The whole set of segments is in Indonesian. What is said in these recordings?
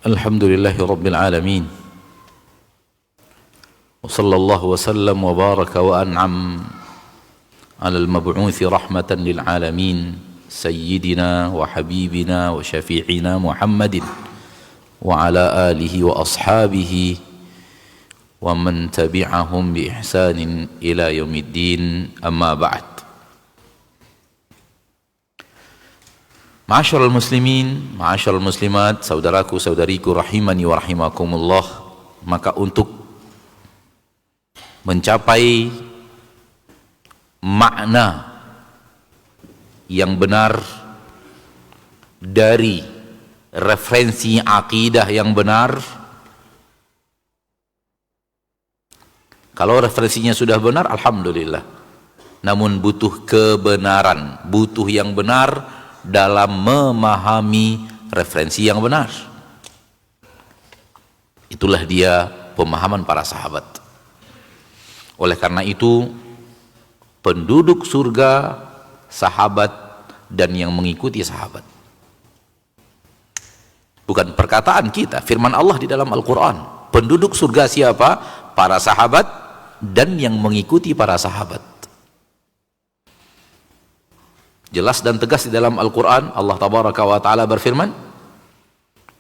Alhamdulillahi Rabbil Alamin. Wa sallallahu wa sallam wa baraka wa an'am ala al-mab'uthi rahmatan lil alamin Sayyidina wa habibina wa syafi'ina Muhammadin wa ala alihi wa ashabihi wa man tabi'ahum bi ihsanin ila yaumiddin, amma ba'd. Ma'asyiral muslimin, ma'asyiral muslimat, saudaraku saudariku rahimani wa rahimakumullah. Maka untuk mencapai makna yang benar dari referensi akidah yang benar, kalau referensinya sudah benar alhamdulillah, namun butuh kebenaran, butuh yang benar dalam memahami referensi yang benar. Itulah dia pemahaman para sahabat. Oleh karena itu, penduduk surga sahabat dan yang mengikuti sahabat. Bukan perkataan kita, firman Allah di dalam Al-Quran. Penduduk surga siapa? Para sahabat dan yang mengikuti para sahabat. Jelas dan tegas di dalam Al-Quran, Allah Tabaraka wa Ta'ala berfirman,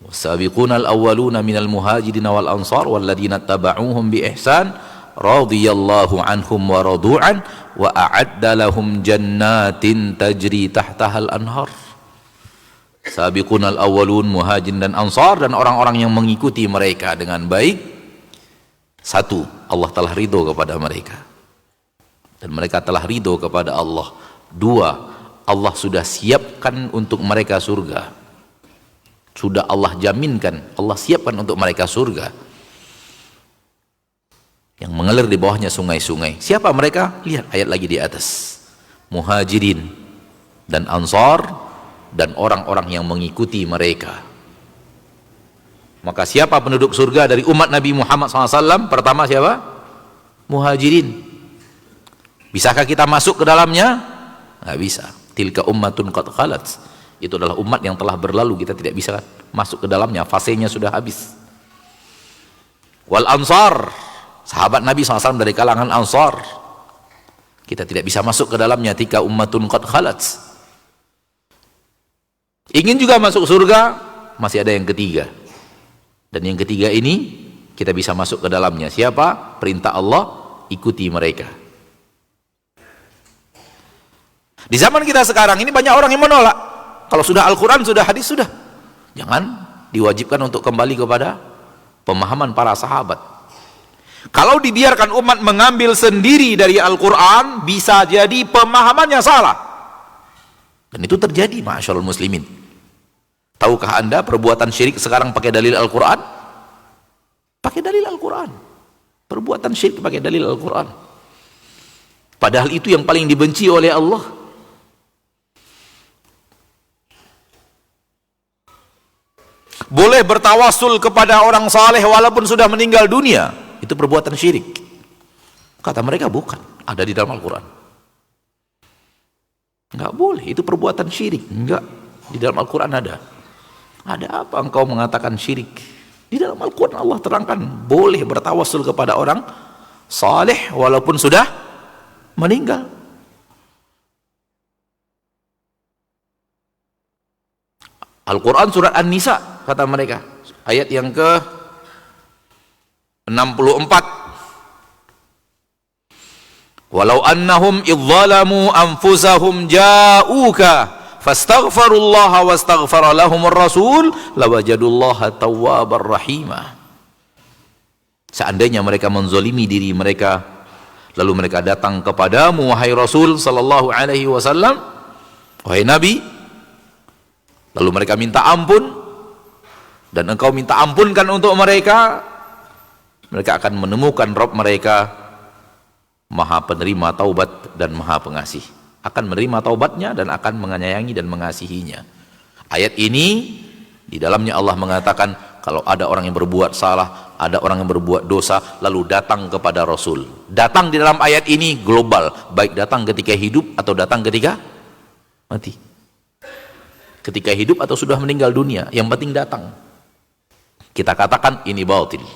"Wasabiqunal awwaluna minal muhajirin wal ansar walladzina taba'uuhum bi ihsan radhiyallahu anhum wa radu'an wa a'adda lahum jannatin tajri tahtahal anhar." Sabiqunal awwalun, muhajirin dan ansar, dan orang-orang yang mengikuti mereka dengan baik. Satu, Allah telah ridho kepada mereka dan mereka telah ridho kepada Allah. Dua, Allah sudah siapkan untuk mereka surga. Sudah Allah jaminkan, Allah siapkan untuk mereka surga yang mengalir di bawahnya sungai-sungai. Siapa mereka? Lihat ayat lagi di atas. Muhajirin dan ansar dan orang-orang yang mengikuti mereka. Maka siapa penduduk surga dari umat Nabi Muhammad SAW? Pertama siapa? Muhajirin. Bisakah kita masuk ke dalamnya? Nggak bisa. Tilka ummatun qad khalat. Itu adalah umat yang telah berlalu, kita tidak bisa masuk ke dalamnya, fasenya sudah habis. Wal ansar, sahabat Nabi SAW dari kalangan ansar, kita tidak bisa masuk ke dalamnya. Tilka ummatun qad khalat. Ingin juga masuk surga, masih ada yang ketiga. Dan yang ketiga ini kita bisa masuk ke dalamnya. Siapa? Perintah Allah, ikuti mereka. Di zaman kita sekarang ini banyak orang yang menolak. Kalau sudah Al-Quran, sudah hadis, sudah. Jangan, diwajibkan untuk kembali kepada pemahaman para sahabat. Kalau dibiarkan umat mengambil sendiri dari Al-Quran, bisa jadi pemahamannya salah. Dan itu terjadi, ma'asyarul muslimin. Tahukah anda perbuatan syirik sekarang pakai dalil Al-Quran? Pakai dalil Al-Quran. Perbuatan syirik pakai dalil Al-Quran. Padahal itu yang paling dibenci oleh Allah. Boleh bertawasul kepada orang saleh walaupun sudah meninggal dunia, itu perbuatan syirik. Kata mereka bukan, ada di dalam Al-Quran. Enggak boleh, itu perbuatan syirik. Enggak, di dalam Al-Quran ada. Ada apa engkau mengatakan syirik? Di dalam Al-Quran Allah terangkan, boleh bertawasul kepada orang saleh walaupun sudah meninggal. Al-Quran surat An-Nisa, kata mereka, ayat yang ke 64. Walau annahum idzalamu anfusahum ja'uka fastaghfarullaha wastaghfara lahumur rasul lawajadullaha tawwabar rahimah. Seandainya mereka menzalimi diri mereka, lalu mereka datang kepadamu wahai Rasul sallallahu alaihi wasallam, wahai Nabi, lalu mereka minta ampun dan engkau minta ampunkan untuk mereka, mereka akan menemukan Rabb mereka Maha penerima taubat dan Maha pengasih, akan menerima taubatnya dan akan menyayangi dan mengasihinya. Ayat ini di dalamnya Allah mengatakan, kalau ada orang yang berbuat salah, ada orang yang berbuat dosa, lalu datang kepada Rasul. Datang di dalam ayat ini global, baik datang ketika hidup atau datang ketika mati. Ketika hidup atau sudah meninggal dunia, yang penting datang. kita katakan ini batil,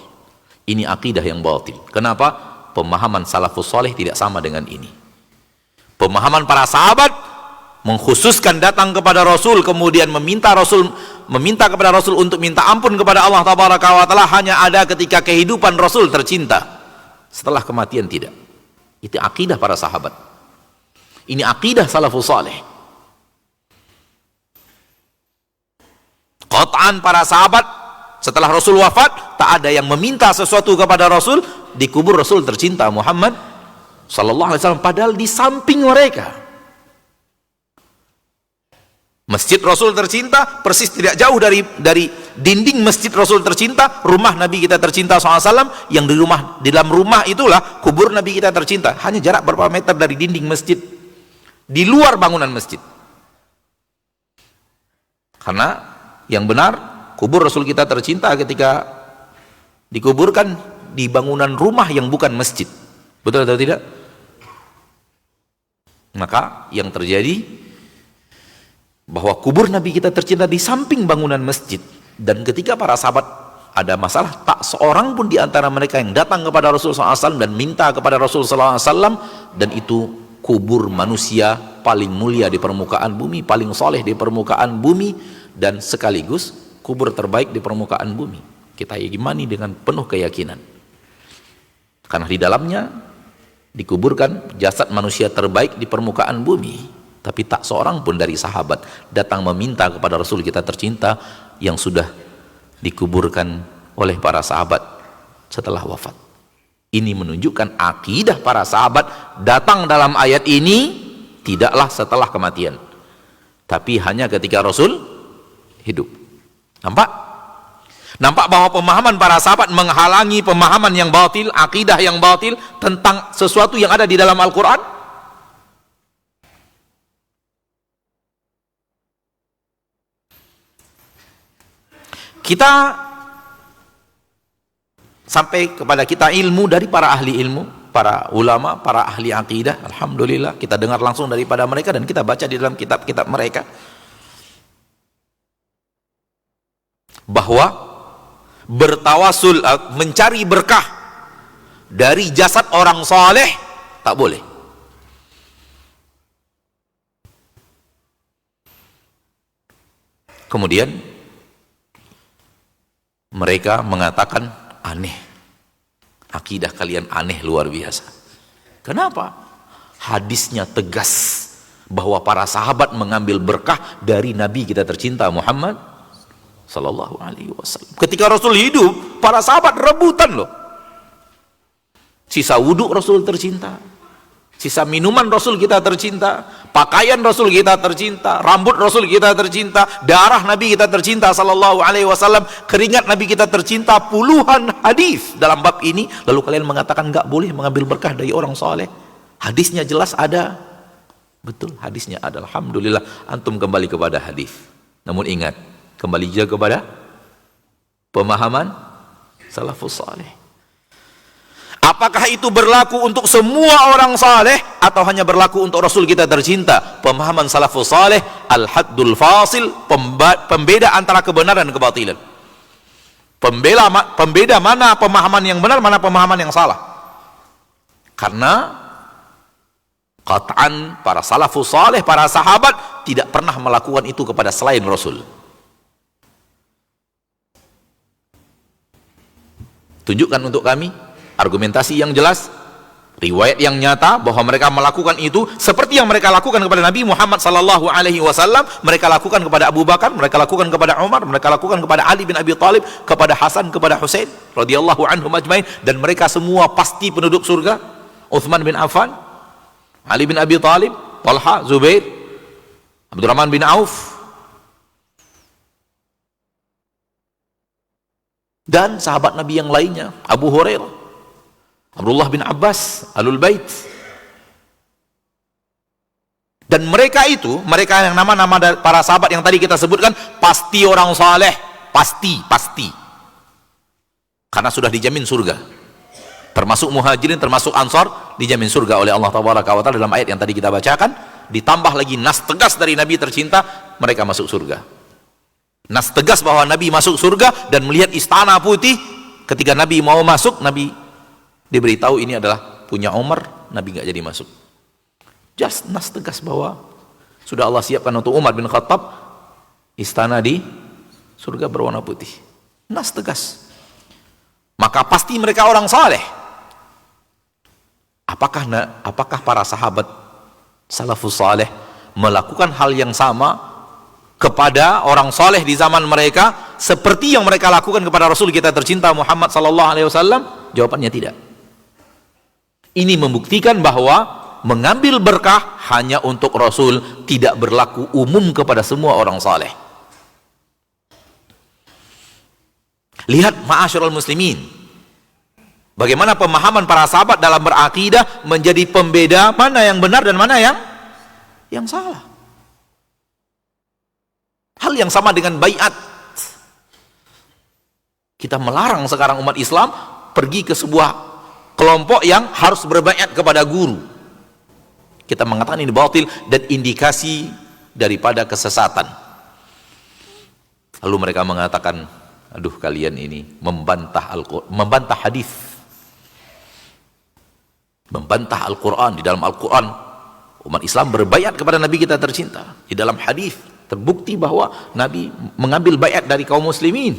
ini akidah yang batil. Kenapa? Pemahaman salafus saleh tidak sama dengan ini. Pemahaman para sahabat mengkhususkan datang kepada Rasul, kemudian meminta kepada Rasul untuk minta ampun kepada Allah Tabaraka wa Ta'ala hanya ada ketika kehidupan Rasul tercinta. Setelah kematian tidak. Itu akidah para sahabat. Ini akidah salafus saleh. Qat'an para sahabat setelah Rasul wafat tak ada yang meminta sesuatu kepada Rasul di kubur Rasul tercinta Muhammad sallallahu alaihi wasallam, padahal di samping mereka masjid Rasul tercinta persis tidak jauh dari dinding masjid Rasul tercinta rumah Nabi kita tercinta SAW, yang di dalam rumah itulah kubur Nabi kita tercinta, hanya jarak berapa meter dari dinding masjid, di luar bangunan masjid. Karena yang benar kubur Rasul kita tercinta ketika dikuburkan di bangunan rumah yang bukan masjid. Betul atau tidak? Maka yang terjadi bahwa kubur Nabi kita tercinta di samping bangunan masjid, dan ketika para sahabat ada masalah, tak seorang pun di antara mereka yang datang kepada Rasulullah SAW dan minta kepada Rasulullah SAW, dan itu kubur manusia paling mulia di permukaan bumi, paling soleh di permukaan bumi, dan sekaligus kubur terbaik di permukaan bumi. Kita imani dengan penuh keyakinan, karena di dalamnya dikuburkan jasad manusia terbaik di permukaan bumi. Tapi tak seorang pun dari sahabat datang meminta kepada Rasul kita tercinta yang sudah dikuburkan oleh para sahabat setelah wafat. Ini menunjukkan akidah para sahabat datang dalam ayat ini tidaklah setelah kematian, tapi hanya ketika Rasul hidup. Nampak bahwa pemahaman para sahabat menghalangi pemahaman yang batil, akidah yang batil tentang sesuatu yang ada di dalam Al-Quran. Kita sampai kepada kita ilmu dari para ahli ilmu, para ulama, para ahli akidah. Alhamdulillah kita dengar langsung daripada mereka dan kita baca di dalam kitab-kitab mereka bahwa bertawasul, mencari berkah dari jasad orang saleh tak boleh. Kemudian mereka mengatakan aneh, akidah kalian aneh luar biasa. Kenapa? Hadisnya tegas bahwa para sahabat mengambil berkah dari Nabi kita tercinta Muhammad sallallahu alaihi wasallam. Ketika Rasul hidup, para sahabat rebutan loh. Sisa wudhu Rasul tercinta, sisa minuman Rasul kita tercinta, pakaian Rasul kita tercinta, rambut Rasul kita tercinta, darah Nabi kita tercinta sallallahu alaihi wasallam, keringat Nabi kita tercinta, puluhan hadis dalam bab ini. Lalu kalian mengatakan enggak boleh mengambil berkah dari orang saleh. Hadisnya jelas ada. Betul, hadisnya ada. Alhamdulillah antum kembali kepada hadis. Namun ingat, kembali juga kepada pemahaman salafus saleh. Apakah itu berlaku untuk semua orang saleh atau hanya berlaku untuk Rasul kita tercinta? Pemahaman salafus saleh al-haddul fasil, pembeda antara kebenaran dan kebatilan. Pembeda mana pemahaman yang benar, mana pemahaman yang salah. Karena qat'an para salafus saleh, para sahabat tidak pernah melakukan itu kepada selain Rasul. Tunjukkan untuk kami argumentasi yang jelas, riwayat yang nyata bahwa mereka melakukan itu seperti yang mereka lakukan kepada Nabi Muhammad sallallahu alaihi wasallam, mereka lakukan kepada Abu Bakar, mereka lakukan kepada Umar, mereka lakukan kepada Ali bin Abi Thalib, kepada Hasan, kepada Husain radhiyallahu anhum ajmain, dan mereka semua pasti penduduk surga. Utsman bin Affan, Ali bin Abi Thalib, Talha, Zubair, Abdurrahman bin Auf, dan sahabat Nabi yang lainnya, Abu Hurairah, Abdullah bin Abbas, Alul Bait. Dan mereka itu, mereka yang nama-nama para sahabat yang tadi kita sebutkan, pasti orang saleh, pasti. Karena sudah dijamin surga. Termasuk muhajirin, termasuk ansar, dijamin surga oleh Allah Tabaraka wa Ta'ala dalam ayat yang tadi kita bacakan. Ditambah lagi nas tegas dari Nabi tercinta, mereka masuk surga. Nas tegas bahwa Nabi masuk surga dan melihat istana putih. Ketika Nabi mau masuk, Nabi diberitahu ini adalah punya Umar, Nabi nggak jadi masuk. Just nas tegas bahwa sudah Allah siapkan untuk Umar bin Khattab istana di surga berwarna putih. Nas tegas. Maka pasti mereka orang saleh. Apakah para sahabat salafus saleh melakukan hal yang sama kepada orang soleh di zaman mereka seperti yang mereka lakukan kepada Rasul kita tercinta Muhammad sallallahu alaihi wasallam? Jawabannya tidak. Ini membuktikan bahwa mengambil berkah hanya untuk Rasul, tidak berlaku umum kepada semua orang saleh. Lihat ma'asyiral muslimin, bagaimana pemahaman para sahabat dalam berakidah menjadi pembeda mana yang benar dan mana yang salah. Hal yang sama dengan baiat. Kita melarang sekarang umat Islam pergi ke sebuah kelompok yang harus berbaiat kepada guru. Kita mengatakan ini batil dan indikasi daripada kesesatan. Lalu mereka mengatakan, aduh kalian ini membantah hadis, membantah Al-Quran. Di dalam Al-Quran umat Islam berbaiat kepada Nabi kita tercinta. Di dalam hadis terbukti bahwa Nabi mengambil baiat dari kaum muslimin.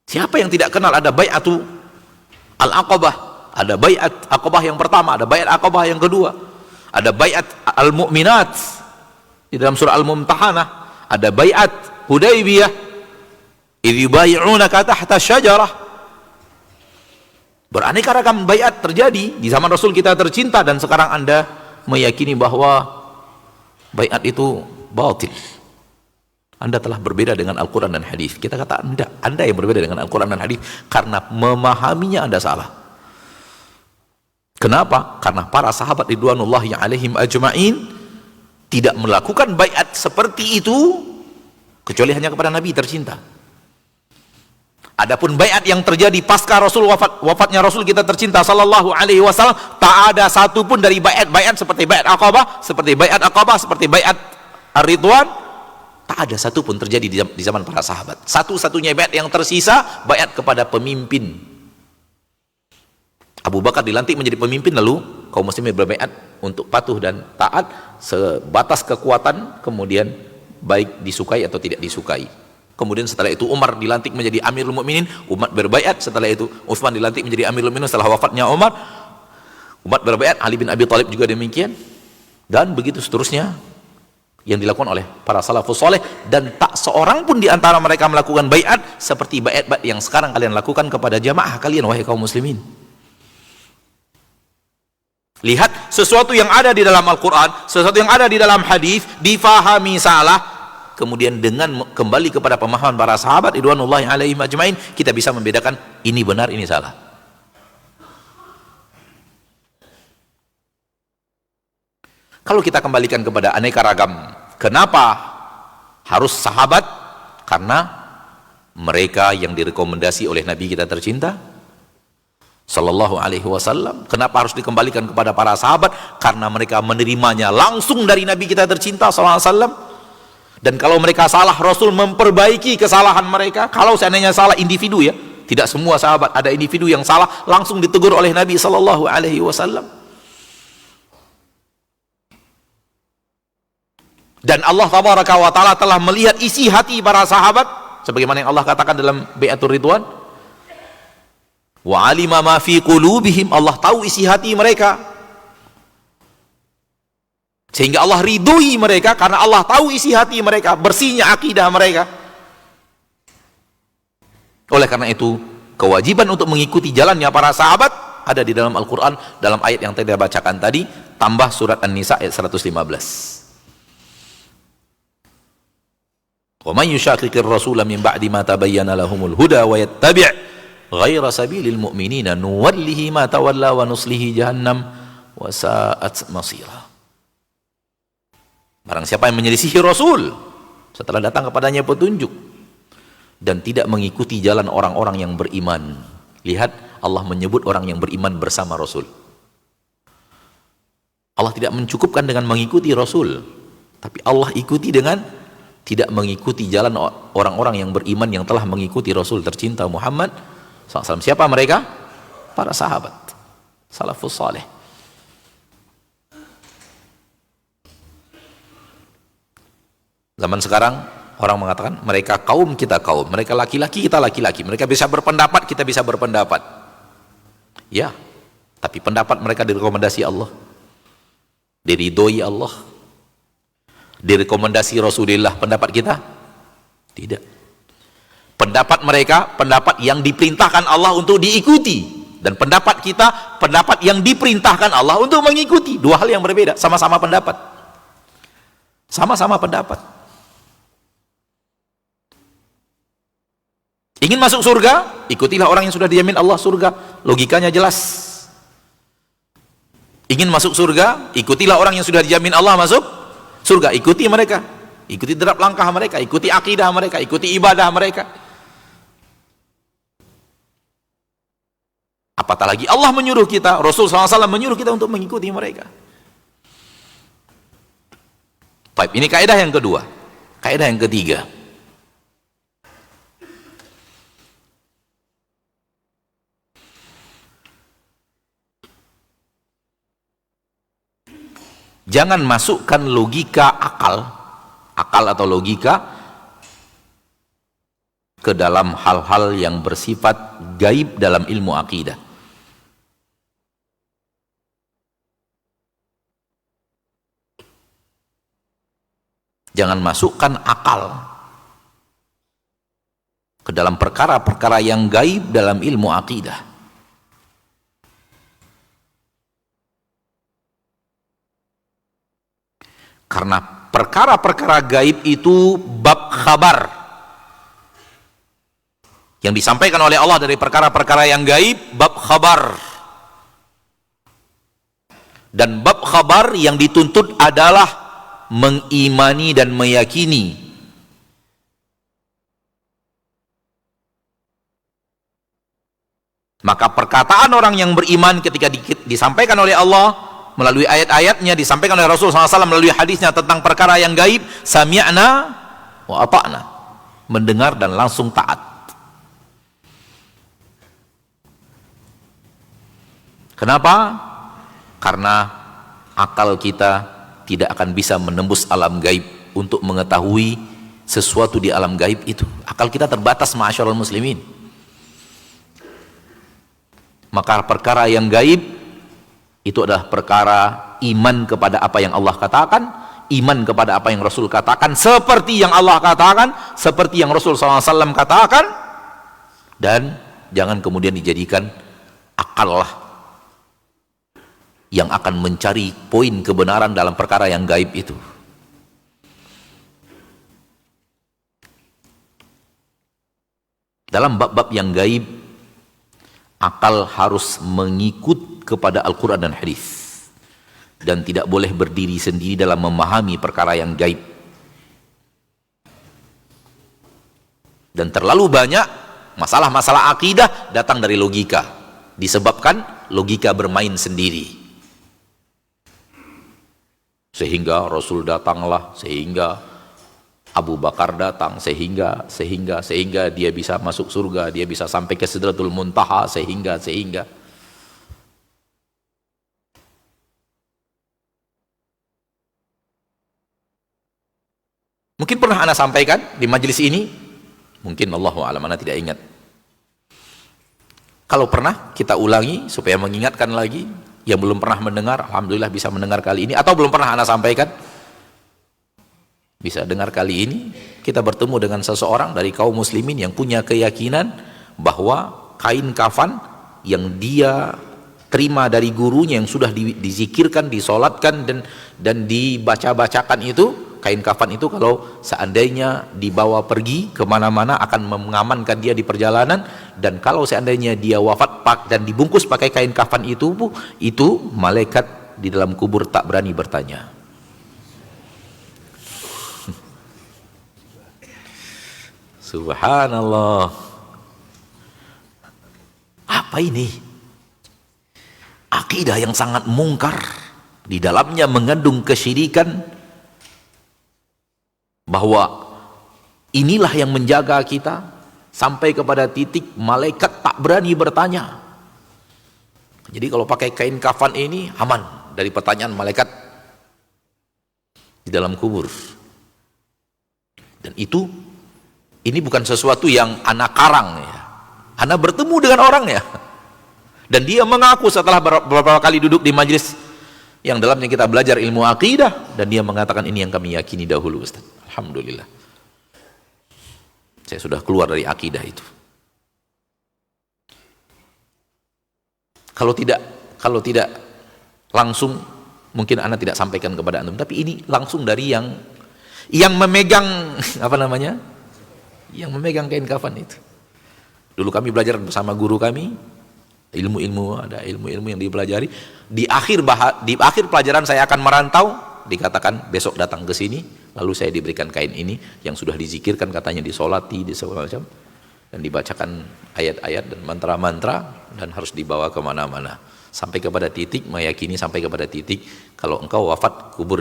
Siapa yang tidak kenal ada baiatu Al-Aqabah, ada baiat Aqabah yang pertama, ada baiat Aqabah yang kedua, ada baiat Al-Mu'minat di dalam surah Al-Mumtahanah, ada baiat Hudaybiyah idh yubay'unaka tahta syajarah. Beraneka ragam baiat terjadi di zaman Rasul kita tercinta, dan sekarang Anda meyakini bahwa baiat itu batil. Anda telah berbeda dengan Al-Quran dan hadis. Kita kata Anda yang berbeda dengan Al-Quran dan hadis karena memahaminya Anda salah. Kenapa? Karena para sahabat ridwanullahi alaihim ajma'in tidak melakukan baiat seperti itu kecuali hanya kepada Nabi tercinta. Adapun baiat yang terjadi pasca Rasul wafatnya Rasul kita tercinta sallallahu alaihi wasallam, tak ada satu pun dari baiat seperti baiat Aqabah, seperti baiat Aqabah, seperti baiat Ar-Ridwan, tak ada satu pun terjadi di zaman para sahabat. Satu-satunya baiat yang tersisa baiat kepada pemimpin. Abu Bakar dilantik menjadi pemimpin, lalu kaum muslimin berbaiat untuk patuh dan taat sebatas kekuatan, kemudian baik disukai atau tidak disukai. Kemudian setelah itu Umar dilantik menjadi Amirul Mukminin, umat berbaiat. Setelah itu Utsman dilantik menjadi Amirul Mukminin setelah wafatnya Umar, umat berbaiat. Ali bin Abi Thalib juga demikian, dan begitu seterusnya yang dilakukan oleh para salafus soleh, dan tak seorang pun di antara mereka melakukan baiat seperti baiat yang sekarang kalian lakukan kepada jamaah kalian, wahai kaum muslimin. Lihat, sesuatu yang ada di dalam Al-Quran, sesuatu yang ada di dalam hadis difahami salah, kemudian dengan kembali kepada pemahaman para sahabat ridwanullahi alaihim ajmain, kita bisa membedakan ini benar, ini salah. Kalau kita kembalikan kepada aneka ragam, kenapa harus sahabat? Karena mereka yang direkomendasi oleh Nabi kita tercinta sallallahu alaihi wasallam. Kenapa harus dikembalikan kepada para sahabat? Karena mereka menerimanya langsung dari Nabi kita tercinta sallallahu alaihi wasallam. Dan kalau mereka salah, Rasul memperbaiki kesalahan mereka. Kalau seandainya salah individu, ya, tidak semua sahabat, ada individu yang salah langsung ditegur oleh Nabi sallallahu alaihi wasallam. Dan Allah tabaraka wa ta'ala telah melihat isi hati para sahabat, sebagaimana yang Allah katakan dalam Baiatur Ridwan, wa alima ma fi qulubihim, Allah tahu isi hati mereka, sehingga Allah ridhoi mereka karena Allah tahu isi hati mereka, bersihnya akidah mereka. Oleh karena itu, kewajiban untuk mengikuti jalannya para sahabat ada di dalam Al-Quran, dalam ayat yang tadi bacakan tadi, tambah surat An-Nisa ayat 115. Wa man yushaqiqir rasula min ba'di ma tabayyana lahumul huda wa yattabi' ghaira sabilil mu'minina nuwallihi ma tawalla wa nuslihi jahannam wa sa'at masira. Barang siapa yang menyelisihi Rasul setelah datang kepadanya petunjuk dan tidak mengikuti jalan orang-orang yang beriman. Lihat, Allah menyebut orang yang beriman bersama Rasul. Allah tidak mencukupkan dengan mengikuti Rasul, tapi Allah ikuti dengan tidak mengikuti jalan orang-orang yang beriman yang telah mengikuti Rasul tercinta Muhammad SAW. Siapa mereka? Para sahabat salafus saleh. Zaman sekarang orang mengatakan mereka kaum, kita kaum, mereka laki-laki, kita laki-laki, mereka bisa berpendapat, kita bisa berpendapat. Ya, tapi pendapat mereka direkomendasi Allah, diridhoi Allah, direkomendasi Rasulullah. Pendapat kita tidak. Pendapat mereka pendapat yang diperintahkan Allah untuk diikuti, dan pendapat kita pendapat yang diperintahkan Allah untuk mengikuti. Dua hal yang berbeda. Sama-sama pendapat, sama-sama pendapat. Ingin masuk surga, ikutilah orang yang sudah dijamin Allah surga. Logikanya jelas. Ingin masuk surga, ikutilah orang yang sudah dijamin Allah masuk surga. Ikuti mereka, ikuti derap langkah mereka, ikuti akidah mereka, ikuti ibadah mereka. Apatah lagi Allah menyuruh kita, Rasul SAW menyuruh kita untuk mengikuti mereka. Baik, ini kaidah yang kedua. Kaidah yang ketiga, jangan masukkan logika akal atau logika ke dalam hal-hal yang bersifat gaib dalam ilmu akidah. Jangan masukkan akal ke dalam perkara-perkara yang gaib dalam ilmu akidah. Karena perkara-perkara gaib itu bab khabar yang disampaikan oleh Allah dari perkara-perkara yang gaib, bab khabar. Dan bab khabar yang dituntut adalah mengimani dan meyakini. Maka perkataan orang yang beriman ketika disampaikan oleh Allah melalui ayat-ayatnya, disampaikan oleh Rasul SAW melalui hadisnya tentang perkara yang gaib, sami'na wa ata'na, mendengar dan langsung taat. Kenapa? Karena akal kita tidak akan bisa menembus alam gaib untuk mengetahui sesuatu di alam gaib itu. Akal kita terbatas, ma'asyiral muslimin. Maka perkara yang gaib itu adalah perkara iman kepada apa yang Allah katakan, iman kepada apa yang Rasul katakan, seperti yang Allah katakan, seperti yang Rasul SAW katakan, dan jangan kemudian dijadikan akal lah yang akan mencari poin kebenaran dalam perkara yang gaib itu. Dalam bab-bab yang gaib, akal harus mengikut kepada Al-Quran dan hadis, dan tidak boleh berdiri sendiri dalam memahami perkara yang gaib. Dan terlalu banyak masalah-masalah akidah datang dari logika, disebabkan logika bermain sendiri. Sehingga Rasul datanglah, sehingga Abu Bakar datang, sehingga dia bisa masuk surga, dia bisa sampai ke Sidratul Muntaha, sehingga mungkin pernah Anda sampaikan di majelis ini, mungkin Allahu a'lam, Anda tidak ingat. Kalau pernah, kita ulangi supaya mengingatkan lagi. Yang belum pernah mendengar, alhamdulillah bisa mendengar kali ini. Atau belum pernah Anda sampaikan, bisa dengar kali ini. Kita bertemu dengan seseorang dari kaum muslimin yang punya keyakinan bahwa kain kafan yang dia terima dari gurunya, yang sudah dizikirkan, disolatkan dan dibaca-bacakan itu, kain kafan itu kalau seandainya dibawa pergi kemana-mana akan mengamankan dia di perjalanan. Dan kalau seandainya dia wafat dan dibungkus pakai kain kafan itu malaikat di dalam kubur tak berani bertanya. Subhanallah. Apa ini? Akidah yang sangat mungkar, di dalamnya mengandung kesyirikan, bahwa Inilah yang menjaga kita sampai kepada titik malaikat tak berani bertanya. Jadi kalau pakai kain kafan ini aman dari pertanyaan malaikat di dalam kubur. Dan ini bukan sesuatu yang anak karang ya. Anak bertemu dengan orangnya. Dan dia mengaku setelah beberapa kali duduk di majlis yang dalamnya kita belajar ilmu akidah, dan dia mengatakan ini yang kami yakini dahulu Ustaz. Alhamdulillah. Saya sudah keluar dari akidah itu. Kalau tidak langsung mungkin anak tidak sampaikan kepada antum, tapi ini langsung dari yang memegang yang memegang kain kafan itu. Dulu kami belajar bersama guru kami ada ilmu-ilmu yang dipelajari. Di akhir pelajaran saya akan merantau, dikatakan besok datang ke sini, lalu saya diberikan kain ini yang sudah dizikirkan, katanya disolati, di segala macam, dan dibacakan ayat-ayat dan mantra-mantra, dan harus dibawa kemana-mana sampai kepada titik meyakini, sampai kepada titik kalau engkau wafat kubur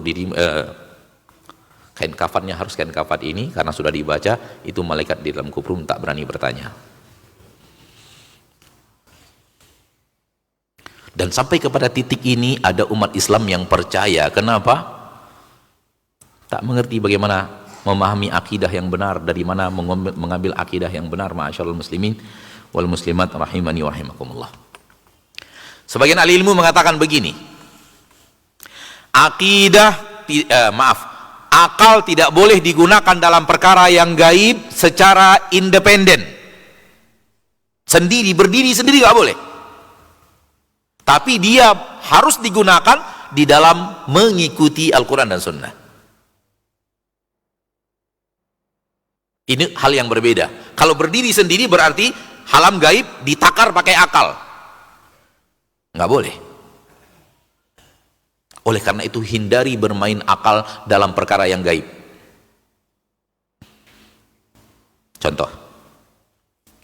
kain kafannya harus kain kafan ini, karena sudah dibaca itu malaikat di dalam kubur tak berani bertanya. Dan sampai kepada titik ini ada umat Islam yang percaya. Kenapa? Tak mengerti bagaimana memahami akidah yang benar, dari mana mengambil akidah yang benar. Ma'asyarul muslimin wal muslimat rahimani wa rahimakumullah. Sebagian ahli ilmu mengatakan begini, akal tidak boleh digunakan dalam perkara yang gaib secara independen, berdiri sendiri nggak boleh. Tapi dia harus digunakan di dalam mengikuti Al-Quran dan Sunnah. Ini hal yang berbeda. Kalau berdiri sendiri berarti halam gaib ditakar pakai akal. Nggak boleh. Oleh karena itu hindari bermain akal dalam perkara yang gaib. Contoh,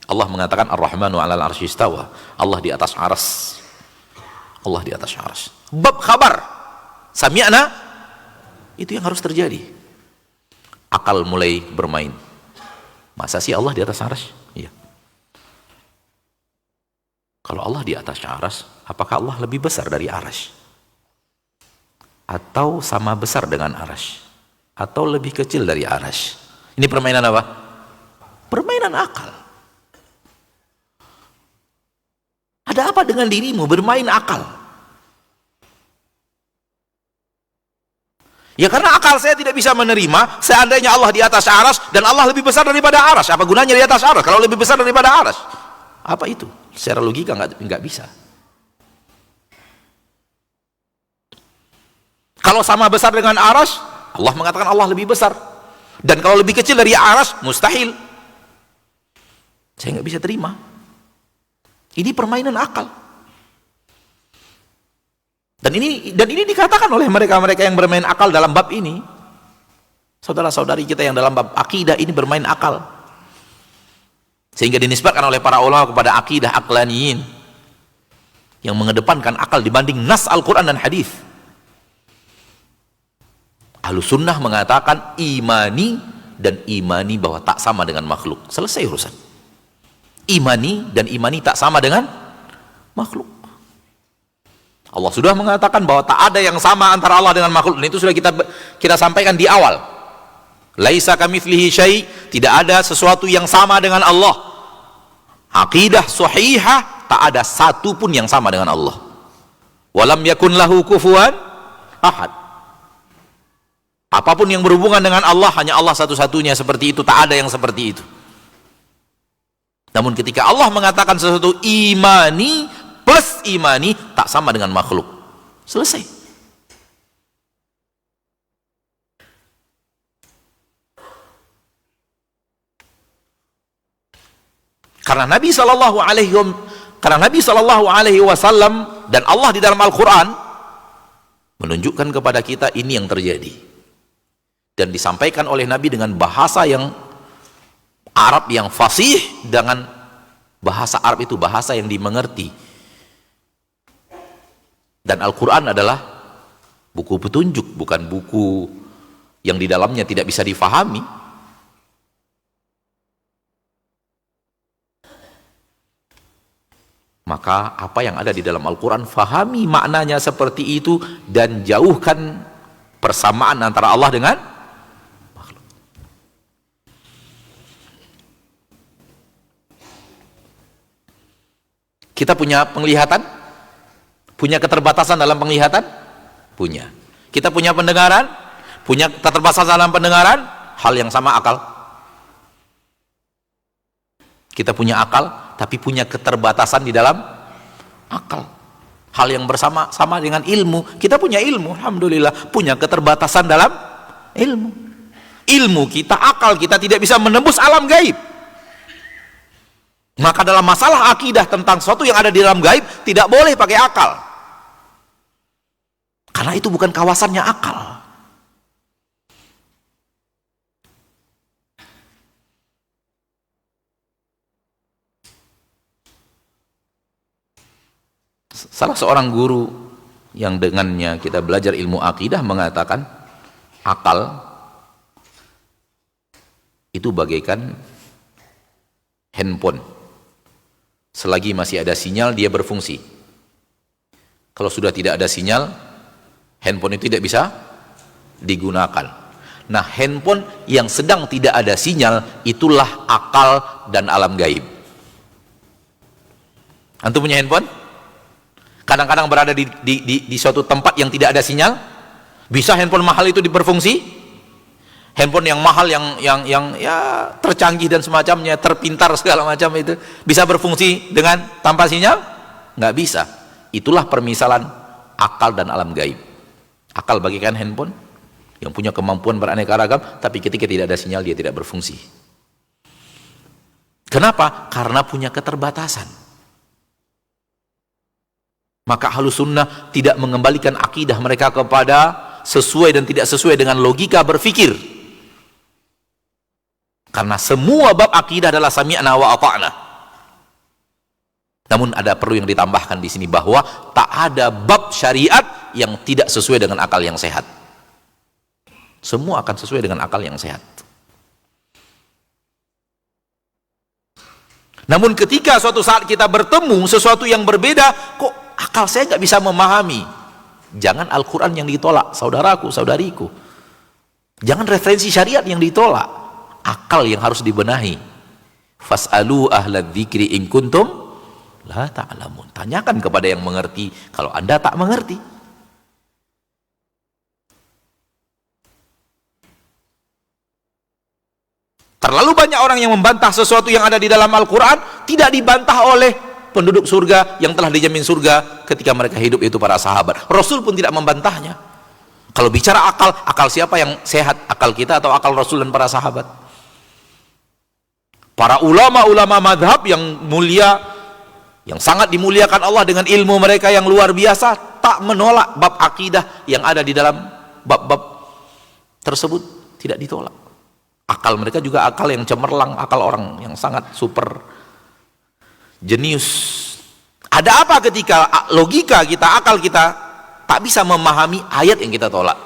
Allah mengatakan Ar-Rahmanu 'alal 'arsy istawa. Allah di atas arsy. Allah di atas arsy. Bab khabar, sami'na, itu yang harus terjadi. Akal mulai bermain. Masa sih Allah di atas arsy? Iya. Kalau Allah di atas arsy, apakah Allah lebih besar dari arsy? Atau sama besar dengan arsy? Atau lebih kecil dari arsy? Ini permainan apa? Permainan akal. Ada apa dengan dirimu bermain akal? Ya karena akal saya tidak bisa menerima seandainya Allah di atas arsy dan Allah lebih besar daripada arsy. Apa gunanya di atas arsy kalau lebih besar daripada arsy? Apa itu? Secara logika nggak bisa. Kalau sama besar dengan arsy, Allah mengatakan Allah lebih besar. Dan kalau lebih kecil dari arsy, mustahil. Saya nggak bisa terima. Ini permainan akal. Dan ini dikatakan oleh mereka-mereka yang bermain akal dalam bab ini. Saudara-saudari kita yang dalam bab akidah ini bermain akal. Sehingga dinisbatkan oleh para ulama kepada akidah aqlaniyin, yang mengedepankan akal dibanding nas Al-Quran dan hadis. Ahlus sunnah mengatakan imani bahwa tak sama dengan makhluk. Selesai urusan. Imani tak sama dengan makhluk. Allah sudah mengatakan bahwa tak ada yang sama antara Allah dengan makhluk, dan itu sudah kita sampaikan di awal. Laisa kamitslihi syai', tidak ada sesuatu yang sama dengan Allah. Aqidah sahihah, tak ada satu pun yang sama dengan Allah. Walam yakun lahu kufuwan ahad. Apapun yang berhubungan dengan Allah, hanya Allah satu-satunya seperti itu, tak ada yang seperti itu. Namun ketika Allah mengatakan sesuatu imani plus imani, tak sama dengan makhluk. Selesai. Karena Nabi Shallallahu Alaihi Wasallam dan Allah di dalam Al-Quran menunjukkan kepada kita ini yang terjadi, dan disampaikan oleh Nabi dengan bahasa yang Arab yang fasih, dengan bahasa Arab itu bahasa yang dimengerti. Dan Al-Quran adalah buku petunjuk, bukan buku yang di dalamnya tidak bisa difahami. Maka apa yang ada di dalam Al-Quran, fahami maknanya seperti itu, dan jauhkan persamaan antara Allah dengan makhluk. Kita punya penglihatan, punya keterbatasan dalam penglihatan, punya. Kita punya pendengaran, punya keterbatasan dalam pendengaran, hal yang sama akal. Kita punya akal, tapi punya keterbatasan di dalam akal. Hal yang sama dengan ilmu. Kita punya ilmu, alhamdulillah, punya keterbatasan dalam ilmu. Ilmu kita, akal kita tidak bisa menembus alam gaib. Maka dalam masalah akidah tentang sesuatu yang ada di dalam gaib, tidak boleh pakai akal. Karena itu bukan kawasannya akal. Salah seorang guru yang dengannya kita belajar ilmu akidah mengatakan, akal itu bagaikan handphone. Selagi masih ada sinyal, dia berfungsi. Kalau sudah tidak ada sinyal, handphone itu tidak bisa digunakan. Nah, handphone yang sedang tidak ada sinyal, itulah akal dan alam gaib. Antum punya handphone? Kadang-kadang berada di suatu tempat yang tidak ada sinyal, bisa handphone mahal itu berfungsi, handphone yang mahal yang ya tercanggih dan semacamnya, terpintar segala macam itu, bisa berfungsi dengan tanpa sinyal? Nggak bisa. Itulah permisalan akal dan alam gaib. Akal bagaikan handphone yang punya kemampuan beraneka ragam, tapi ketika tidak ada sinyal dia tidak berfungsi. Kenapa? Karena punya keterbatasan. Maka Ahlus Sunnah tidak mengembalikan akidah mereka kepada sesuai dan tidak sesuai dengan logika berfikir. Karena semua bab akidah adalah sami'na wa ata'na. Namun ada perlu yang ditambahkan di sini, bahwa tak ada bab syariat yang tidak sesuai dengan akal yang sehat. Semua akan sesuai dengan akal yang sehat. Namun ketika suatu saat kita bertemu sesuatu yang berbeda, kok akal saya nggak bisa memahami, jangan Al-Quran yang ditolak, saudaraku, saudariku. Jangan referensi syariat yang ditolak, akal yang harus dibenahi. Fas'alu ahlad dzikri in kuntum la ta'lamun. Tanyakan kepada yang mengerti kalau Anda tak mengerti. Terlalu banyak orang yang membantah sesuatu yang ada di dalam Al-Quran, tidak dibantah oleh penduduk surga yang telah dijamin surga ketika mereka hidup, itu para sahabat. Rasul pun tidak membantahnya. Kalau bicara akal, akal siapa yang sehat? Akal kita atau akal Rasul dan para sahabat? Para ulama-ulama madhab yang mulia, yang sangat dimuliakan Allah dengan ilmu mereka yang luar biasa, tak menolak bab akidah yang ada di dalam bab-bab tersebut, tidak ditolak. Akal mereka juga akal yang cemerlang, akal orang yang sangat super jenius. Ada apa ketika logika kita, akal kita tak bisa memahami ayat yang kita tolak?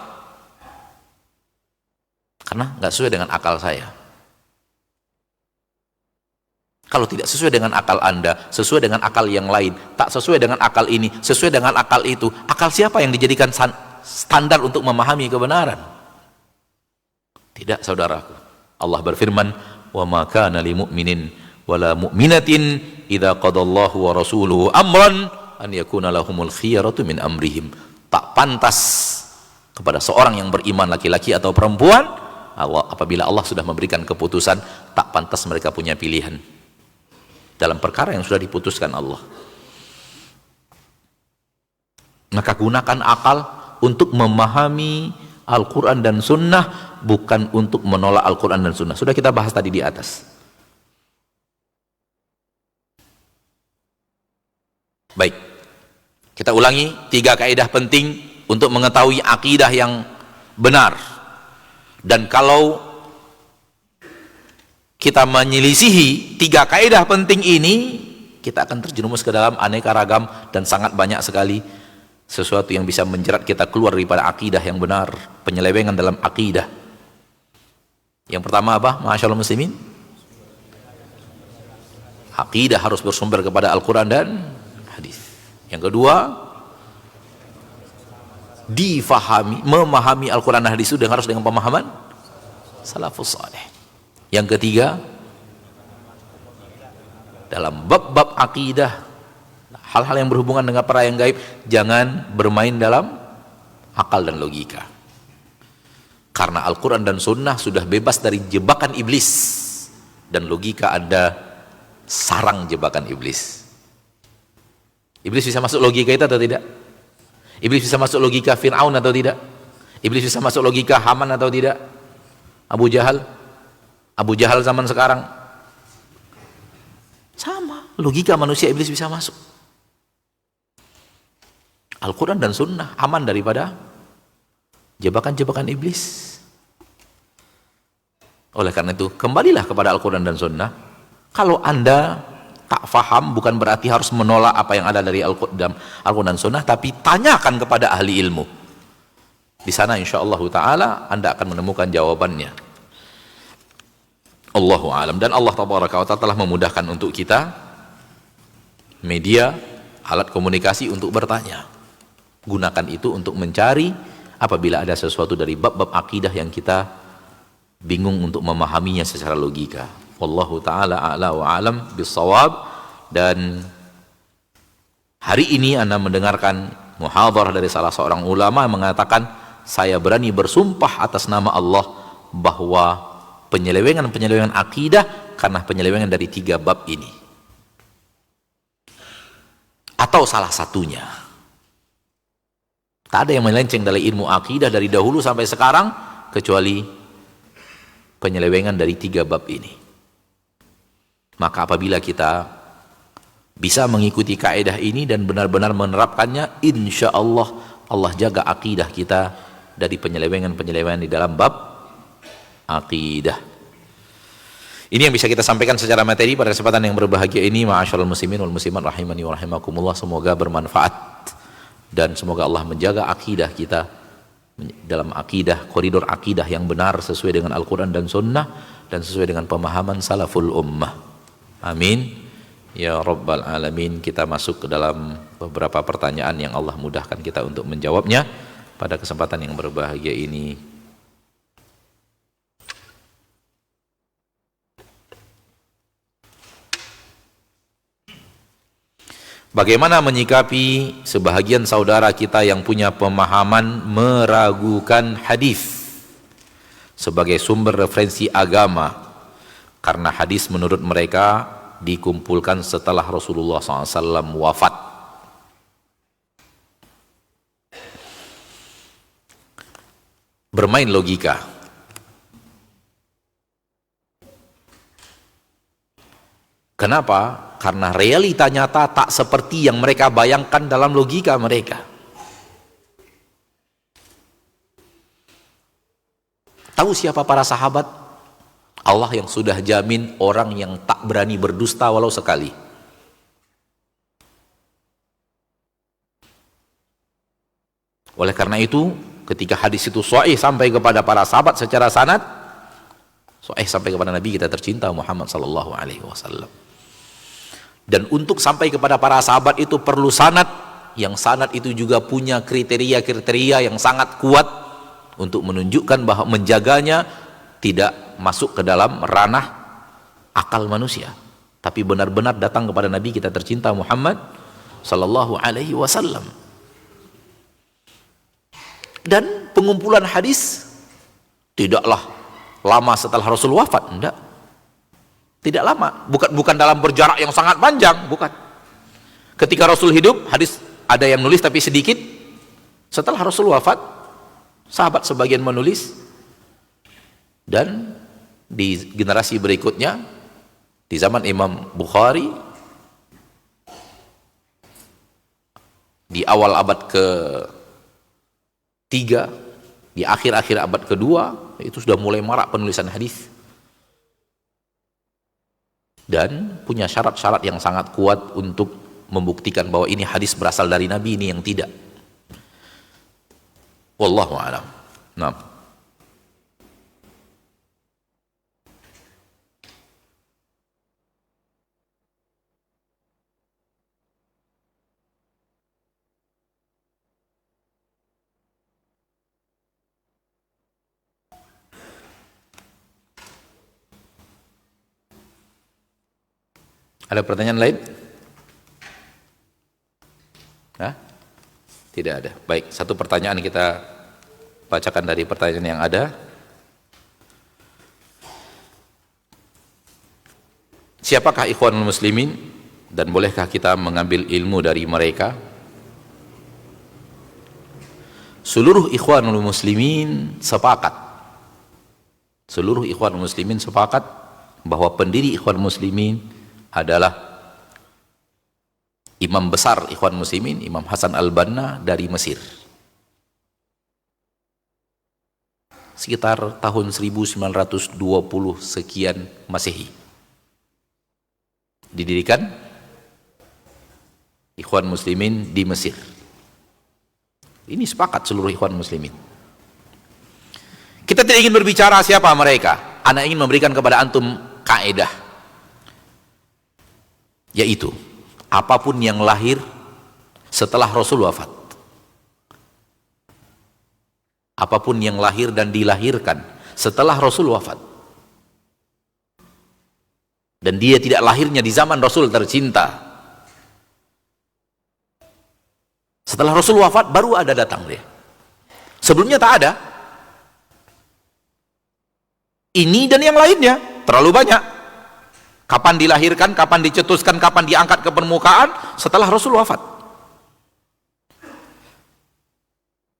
Karena nggak sesuai dengan akal saya. Kalau tidak sesuai dengan akal Anda, sesuai dengan akal yang lain, tak sesuai dengan akal ini, sesuai dengan akal itu, akal siapa yang dijadikan standar untuk memahami kebenaran? Tidak, saudaraku. Allah berfirman, wa ma kana lil mu'minin wala mu'minatin idza qadallahu wa rasuluhu amran an yakuna lahumul khiyaratu min amrihim. Tak pantas kepada seorang yang beriman, laki-laki atau perempuan, apabila Allah sudah memberikan keputusan, tak pantas mereka punya pilihan dalam perkara yang sudah diputuskan Allah. Maka gunakan akal untuk memahami Al-Quran dan Sunnah, bukan untuk menolak Al-Quran dan Sunnah. Sudah kita bahas tadi di atas. Baik, kita ulangi 3 kaidah penting untuk mengetahui akidah yang benar. Dan kalau kita menyelisihi 3 kaidah penting ini, kita akan terjerumus ke dalam aneka ragam dan sangat banyak sekali sesuatu yang bisa menjerat kita keluar daripada akidah yang benar, penyelewengan dalam akidah. Yang pertama apa? Masyaallah muslimin, akidah harus bersumber kepada Al-Quran dan Yang kedua, memahami Al-Quran dan hadis itu harus dengan pemahaman salafus saleh. Yang ketiga, dalam bab-bab akidah, hal-hal yang berhubungan dengan perkara yang gaib, jangan bermain dalam akal dan logika. Karena Al-Quran dan Sunnah sudah bebas dari jebakan iblis, dan logika ada sarang jebakan iblis. Iblis bisa masuk logika itu atau tidak? Iblis bisa masuk logika Fir'aun atau tidak? Iblis bisa masuk logika Haman atau tidak? Abu Jahal zaman sekarang sama, logika manusia iblis bisa masuk. Al-Quran dan Sunnah aman daripada jebakan-jebakan iblis. Oleh karena itu, kembalilah kepada Al-Quran dan Sunnah. Kalau Anda tak faham, bukan berarti harus menolak apa yang ada dari Al-Quran dan Sunnah, tapi tanyakan kepada ahli ilmu. Di sana insyaallah ta'ala Anda akan menemukan jawabannya. Allahu a'lam. Dan Allah tabaraka wa ta'ala telah memudahkan untuk kita media, alat komunikasi untuk bertanya. Gunakan itu untuk mencari apabila ada sesuatu dari bab-bab akidah yang kita bingung untuk memahaminya secara logika. Wallahu ta'ala a'la wa a'lam bissawab. Dan hari ini Anda mendengarkan muhadharah dari salah seorang ulama yang mengatakan, saya berani bersumpah atas nama Allah bahwa penyelewengan akidah karena penyelewengan dari 3 bab ini atau salah satunya. Tak ada yang melenceng dari ilmu akidah dari dahulu sampai sekarang kecuali penyelewengan dari 3 bab ini. Maka apabila kita bisa mengikuti kaidah ini dan benar-benar menerapkannya, insya Allah Allah jaga akidah kita dari penyelewengan-penyelewengan di dalam bab akidah. Ini yang bisa kita sampaikan secara materi pada kesempatan yang berbahagia ini. Ma'asyiral muslimin wal muslimat rahimani wa rahimakumullah. Semoga bermanfaat dan semoga Allah menjaga akidah kita dalam akidah, koridor akidah yang benar sesuai dengan Al-Quran dan Sunnah dan sesuai dengan pemahaman salaful ummah. Amin ya rabbal alamin. Kita masuk ke dalam beberapa pertanyaan yang Allah mudahkan kita untuk menjawabnya pada kesempatan yang berbahagia ini. Bagaimana menyikapi sebahagian saudara kita yang punya pemahaman meragukan hadis sebagai sumber referensi agama karena hadis menurut mereka dikumpulkan setelah Rasulullah SAW wafat? Bermain logika. Kenapa? Karena realita nyata tak seperti yang mereka bayangkan dalam logika mereka. Tahu siapa para sahabat? Allah yang sudah jamin orang yang tak berani berdusta walau sekali. Oleh karena itu, ketika hadis itu sahih sampai kepada para sahabat secara sanad, sahih sampai kepada Nabi kita tercinta Muhammad sallallahu alaihi wasallam. Dan untuk sampai kepada para sahabat itu perlu sanad, yang sanad itu juga punya kriteria-kriteria yang sangat kuat untuk menunjukkan bahwa menjaganya tidak masuk ke dalam ranah akal manusia, tapi benar-benar datang kepada Nabi kita tercinta Muhammad sallallahu alaihi wasallam. Dan pengumpulan hadis tidaklah lama setelah Rasul wafat, enggak. Tidak lama, bukan dalam berjarak yang sangat panjang, bukan. Ketika Rasul hidup, hadis ada yang nulis tapi sedikit. Setelah Rasul wafat, sahabat sebagian menulis, dan di generasi berikutnya di zaman Imam Bukhari di awal abad ke-3, di akhir-akhir abad ke-2 itu sudah mulai marak penulisan hadis dan punya syarat-syarat yang sangat kuat untuk membuktikan bahwa ini hadis berasal dari Nabi, ini yang tidak. Wallahu a'lam. Nah, Ada pertanyaan lain? Hah? Tidak ada. Baik, satu pertanyaan kita bacakan dari pertanyaan yang ada. Siapakah ikhwanul muslimin dan bolehkah kita mengambil ilmu dari mereka? Seluruh ikhwanul muslimin sepakat. Seluruh ikhwanul muslimin sepakat bahwa pendiri ikhwan muslimin adalah imam besar ikhwan muslimin, Imam Hasan al-Banna dari Mesir. Sekitar tahun 1920 sekian Masehi. Didirikan ikhwan muslimin di Mesir. Ini sepakat seluruh ikhwan muslimin. Kita tidak ingin berbicara siapa mereka. Ana ingin memberikan kepada antum kaidah, yaitu apapun yang lahir setelah Rasul wafat, apapun yang lahir dan dilahirkan setelah Rasul wafat, dan dia tidak lahirnya di zaman Rasul tercinta, setelah Rasul wafat baru ada datang dia. Sebelumnya tak ada. Ini dan yang lainnya terlalu banyak. Kapan dilahirkan, kapan dicetuskan, kapan diangkat ke permukaan setelah Rasul wafat.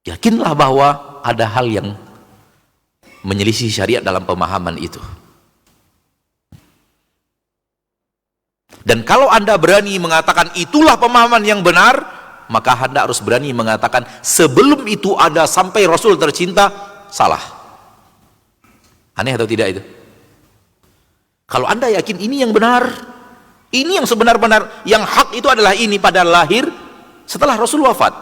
Yakinlah bahwa ada hal yang menyelisih syariat dalam pemahaman itu. Dan kalau Anda berani mengatakan itulah pemahaman yang benar, maka Anda harus berani mengatakan sebelum itu ada sampai Rasul tercinta, salah. Aneh atau tidak itu? Kalau Anda yakin ini yang benar, ini yang sebenar-benar, yang hak itu adalah ini pada lahir setelah Rasul wafat.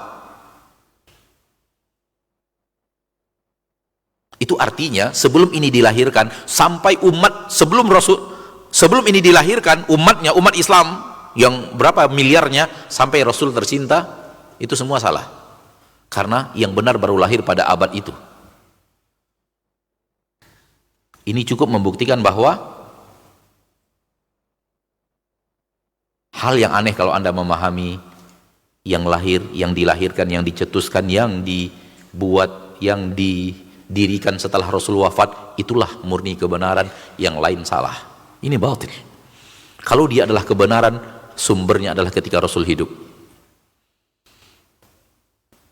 Itu artinya sebelum ini dilahirkan sampai umat sebelum Rasul, sebelum ini dilahirkan umatnya, umat Islam yang berapa miliarnya sampai Rasul tercinta, itu semua salah. Karena yang benar baru lahir pada abad itu. Ini cukup membuktikan bahwa hal yang aneh kalau Anda memahami yang lahir, yang dilahirkan, yang dicetuskan, yang dibuat, yang didirikan setelah Rasul wafat, itulah murni kebenaran, yang lain salah. Ini batil. Kalau dia adalah kebenaran, sumbernya adalah ketika Rasul hidup.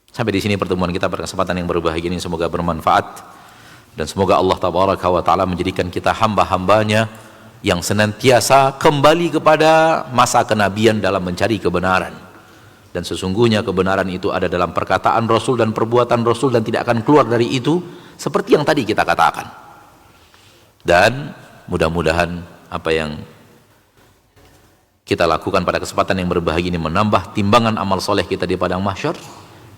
Sampai di sini pertemuan kita pada kesempatan yang berbahagia ini, semoga bermanfaat. Dan semoga Allah Tabaraka wa Ta'ala menjadikan kita hamba-hambanya yang senantiasa kembali kepada masa kenabian dalam mencari kebenaran. Dan sesungguhnya kebenaran itu ada dalam perkataan Rasul dan perbuatan Rasul, dan tidak akan keluar dari itu seperti yang tadi kita katakan. Dan mudah-mudahan apa yang kita lakukan pada kesempatan yang berbahagia ini menambah timbangan amal soleh kita di padang mahsyar.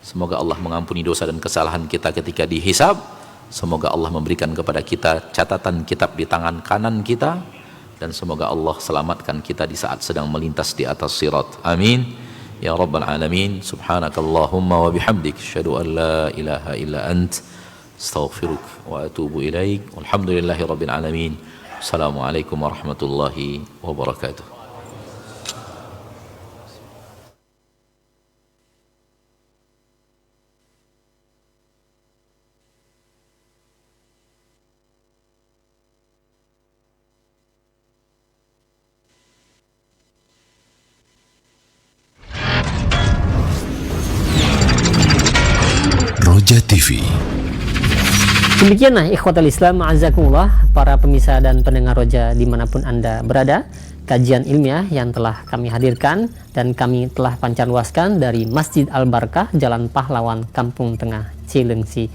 Semoga Allah mengampuni dosa dan kesalahan kita ketika dihisab. Semoga Allah memberikan kepada kita catatan kitab di tangan kanan kita, dan semoga Allah selamatkan kita di saat sedang melintas di atas sirat. Amin ya rabbal alamin. Subhanakallahumma wa bihamdik, asyhadu an la ilaha illa ant, astaghfiruka wa atubu ilaik. Walhamdulillahi rabbil alamin. Assalamualaikum warahmatullahi wabarakatuh. Roja TV. Demikianlah ikhwatal Islam, ma'azakumullah, para pemirsa dan pendengar Roja dimanapun Anda berada, kajian ilmiah yang telah kami hadirkan dan kami telah pancarluaskan dari Masjid Al-Barkah, Jalan Pahlawan, Kampung Tengah, Cilengsi.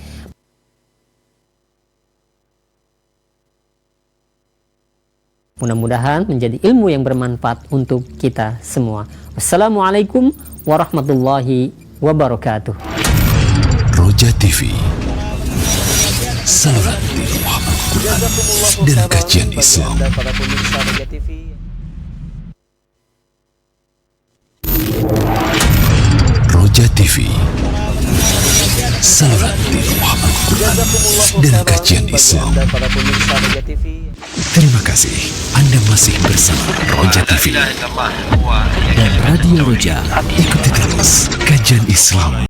Mudah-mudahan menjadi ilmu yang bermanfaat untuk kita semua. Wassalamualaikum warahmatullahi wabarakatuh. Roja TV, saluran tiruah Al-Quran dan kajian Islam. Roja TV, saluran tiruah Al-Quran dan kajian Islam. Terima kasih Anda masih bersama Roja TV dan Radio Roja. Ikuti terus kajian Islam.